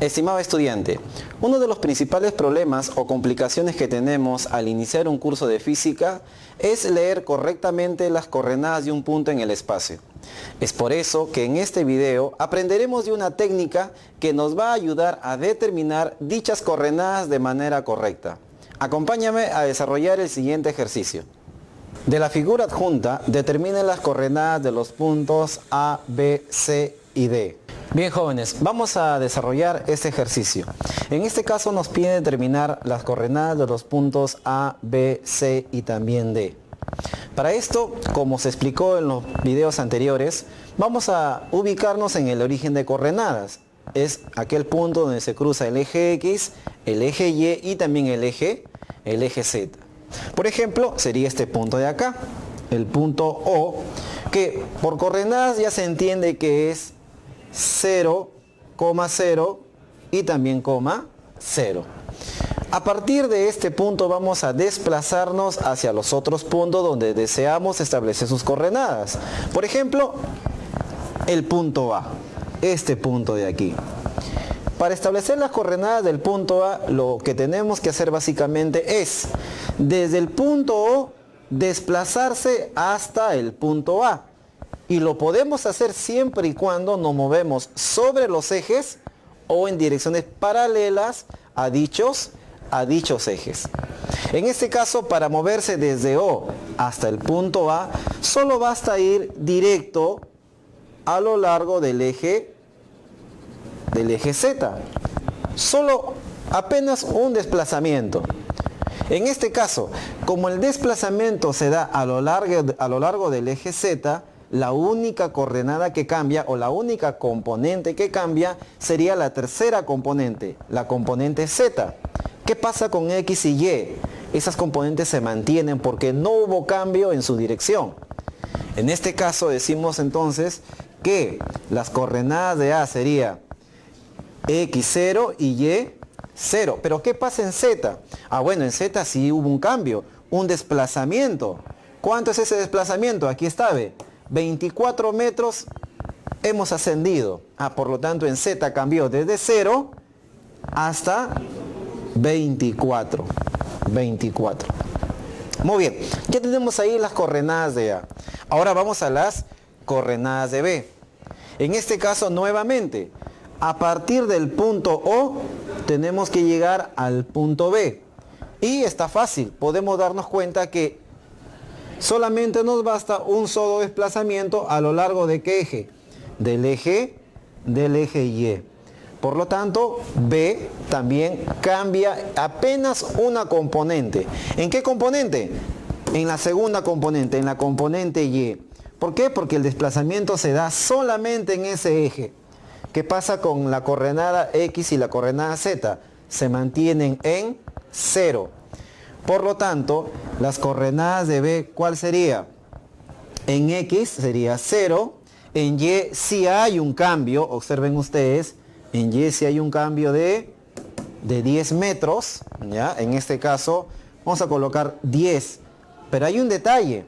Estimado estudiante, uno de los principales problemas o complicaciones que tenemos al iniciar un curso de física es leer correctamente las coordenadas de un punto en el espacio. Es por eso que en este video aprenderemos de una técnica que nos va a ayudar a determinar dichas coordenadas de manera correcta. Acompáñame a desarrollar el siguiente ejercicio. De la figura adjunta, determinen las coordenadas de los puntos A, B, C y D. Bien jóvenes, vamos a desarrollar este ejercicio. En este caso nos pide determinar las coordenadas de los puntos A, B, C y también D. Para esto, como se explicó en los videos anteriores, vamos a ubicarnos en el origen de coordenadas. Es aquel punto donde se cruza el eje X, el eje Y y también el eje Z. Por ejemplo, sería este punto de acá, el punto O, que por coordenadas ya se entiende que es 0, 0 y también 0. A partir de este punto vamos a desplazarnos hacia los otros puntos donde deseamos establecer sus coordenadas. Por ejemplo, el punto A, este punto de aquí. Para establecer las coordenadas del punto A, lo que tenemos que hacer básicamente es, desde el punto O, desplazarse hasta el punto A. Y lo podemos hacer siempre y cuando nos movemos sobre los ejes o en direcciones paralelas a dichos ejes. En este caso, para moverse desde O hasta el punto A, solo basta ir directo a lo largo del eje Z. Solo apenas un desplazamiento. En este caso, como el desplazamiento se da a lo largo del eje Z, la única coordenada que cambia o la única componente que cambia sería la tercera componente, la componente Z. ¿Qué pasa con X y Y? Esas componentes se mantienen porque no hubo cambio en su dirección. En este caso decimos entonces que las coordenadas de A sería X0 y Y0. Pero ¿qué pasa en Z? Bueno, en Z sí hubo un cambio, un desplazamiento. ¿Cuánto es ese desplazamiento? Aquí está, ve. 24 metros hemos ascendido. Por lo tanto en Z cambió desde 0 hasta 24. Muy bien, ya tenemos ahí las coordenadas de A. Ahora vamos a las coordenadas de B. En este caso nuevamente, a partir del punto O tenemos que llegar al punto B. Y está fácil, podemos darnos cuenta que solamente nos basta un solo desplazamiento a lo largo de ¿qué eje? Del eje Y. Por lo tanto, B también cambia apenas una componente. ¿En qué componente? En la segunda componente, en la componente Y. ¿Por qué? Porque el desplazamiento se da solamente en ese eje. ¿Qué pasa con la coordenada X y la coordenada Z? Se mantienen en 0. Por lo tanto, las coordenadas de B, ¿cuál sería? En X sería 0, en Y sí hay un cambio, observen ustedes, en Y sí hay un cambio de 10 metros, ¿ya? En este caso vamos a colocar 10, pero hay un detalle,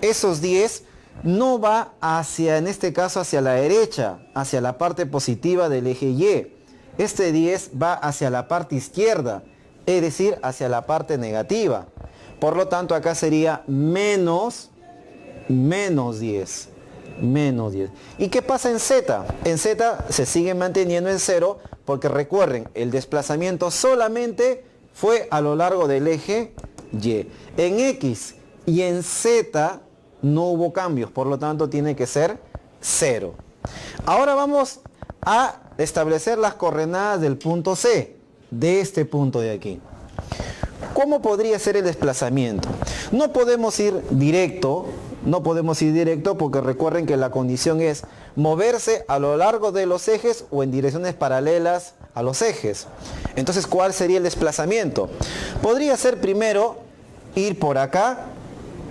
esos 10 no va hacia, en este caso hacia la derecha, hacia la parte positiva del eje Y, este 10 va hacia la parte izquierda, es decir, hacia la parte negativa. Por lo tanto, acá sería menos 10. ¿Y qué pasa en Z? En Z se sigue manteniendo en 0 porque recuerden, el desplazamiento solamente fue a lo largo del eje Y. En X y en Z no hubo cambios, por lo tanto tiene que ser 0. Ahora vamos a establecer las coordenadas del punto C, de este punto de aquí. ¿Cómo podría ser el desplazamiento? No podemos ir directo porque recuerden que la condición es moverse a lo largo de los ejes o en direcciones paralelas a los ejes. Entonces, ¿cuál sería el desplazamiento? Podría ser primero ir por acá,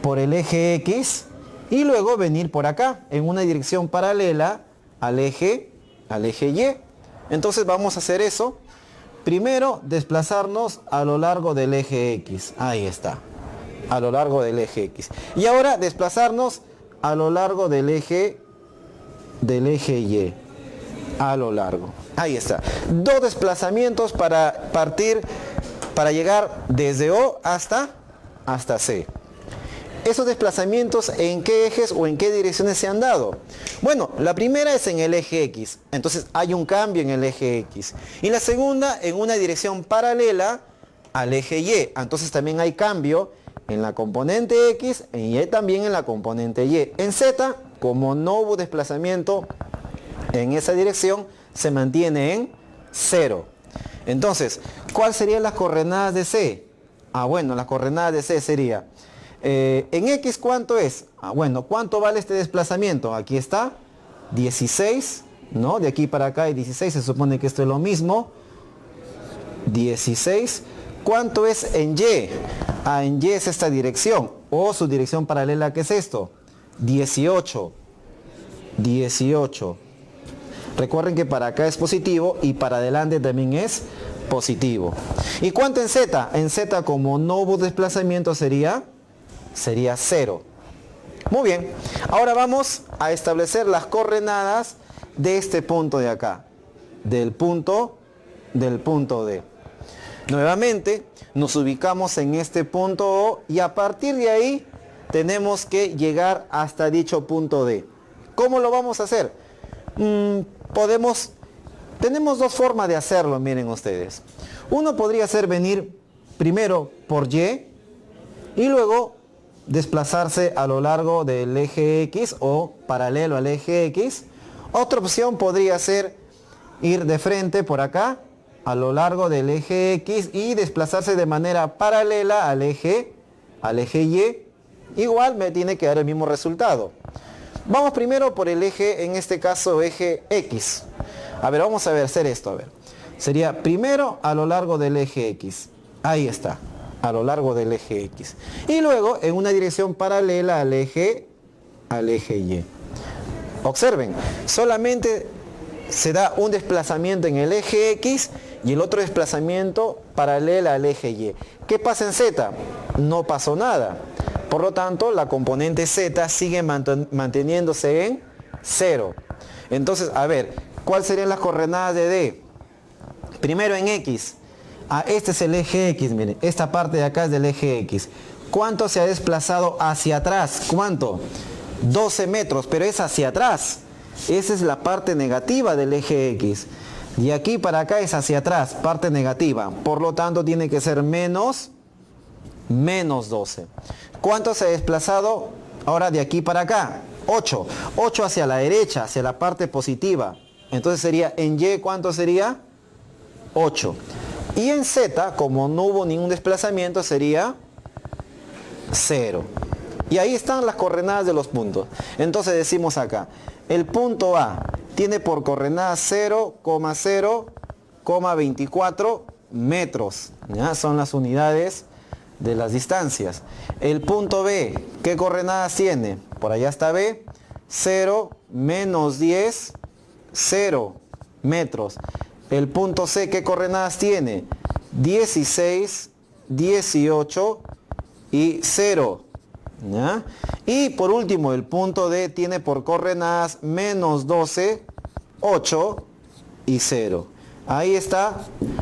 por el eje X, y luego venir por acá, en una dirección paralela al eje Y. Entonces vamos a hacer eso. Primero, desplazarnos a lo largo del eje X. Ahí está. A lo largo del eje X. Y ahora desplazarnos a lo largo del eje Y. a lo largo. Ahí está. Dos desplazamientos para partir, para llegar desde O hasta C. ¿Esos desplazamientos en qué ejes o en qué direcciones se han dado? Bueno, la primera es en el eje X, entonces hay un cambio en el eje X. Y la segunda en una dirección paralela al eje Y, entonces también hay cambio en la componente X y también en la componente Y. En Z, como no hubo desplazamiento en esa dirección, se mantiene en 0. Entonces, ¿cuáles serían las coordenadas de C? Bueno, las coordenadas de C sería, en X, ¿cuánto es? Bueno, ¿cuánto vale este desplazamiento? Aquí está, 16, ¿no? De aquí para acá hay 16, se supone que esto es lo mismo. 16. ¿Cuánto es en Y? En Y es esta dirección, o su dirección paralela, ¿qué es esto? 18. 18. Recuerden que para acá es positivo y para adelante también es positivo. ¿Y cuánto en Z? En Z, como no hubo desplazamiento, sería 0. Muy bien. Ahora vamos a establecer las coordenadas de este punto de acá. Del punto D. Nuevamente nos ubicamos en este punto O y a partir de ahí tenemos que llegar hasta dicho punto D. ¿Cómo lo vamos a hacer? Tenemos dos formas de hacerlo, miren ustedes. Uno podría ser venir primero por Y y luego desplazarse a lo largo del eje X o paralelo al eje X. Otra opción podría ser ir de frente por acá a lo largo del eje X y desplazarse de manera paralela al eje Y. Igual me tiene que dar el mismo resultado. Vamos primero por el eje, en este caso eje X. A ver, vamos a hacer esto, a ver. Sería primero a lo largo del eje X. Ahí está, a lo largo del eje X. Y luego en una dirección paralela al eje Y. Observen, solamente se da un desplazamiento en el eje X y el otro desplazamiento paralela al eje Y. ¿Qué pasa en Z? No pasó nada. Por lo tanto, la componente Z sigue manteniéndose en 0. Entonces, a ver, ¿cuáles serían las coordenadas de D? Primero en X. Este es el eje X, miren. Esta parte de acá es del eje X. ¿Cuánto se ha desplazado hacia atrás? ¿Cuánto? 12 metros, pero es hacia atrás. Esa es la parte negativa del eje X. Y aquí para acá es hacia atrás, parte negativa. Por lo tanto, tiene que ser menos 12. ¿Cuánto se ha desplazado ahora de aquí para acá? 8. 8 hacia la derecha, hacia la parte positiva. Entonces sería en Y, ¿cuánto sería? 8. Y en Z, como no hubo ningún desplazamiento, sería 0. Y ahí están las coordenadas de los puntos. Entonces decimos acá, el punto A tiene por coordenadas 0,0,24 metros. ¿Ya? Son las unidades de las distancias. El punto B, ¿qué coordenadas tiene? Por allá está B, 0, menos 10, 0 metros. El punto C, ¿qué coordenadas tiene? 16, 18 y 0. ¿Ya? Y por último, el punto D tiene por coordenadas menos 12, 8 y 0. Ahí están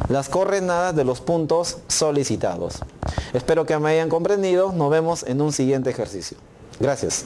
las coordenadas de los puntos solicitados. Espero que me hayan comprendido. Nos vemos en un siguiente ejercicio. Gracias.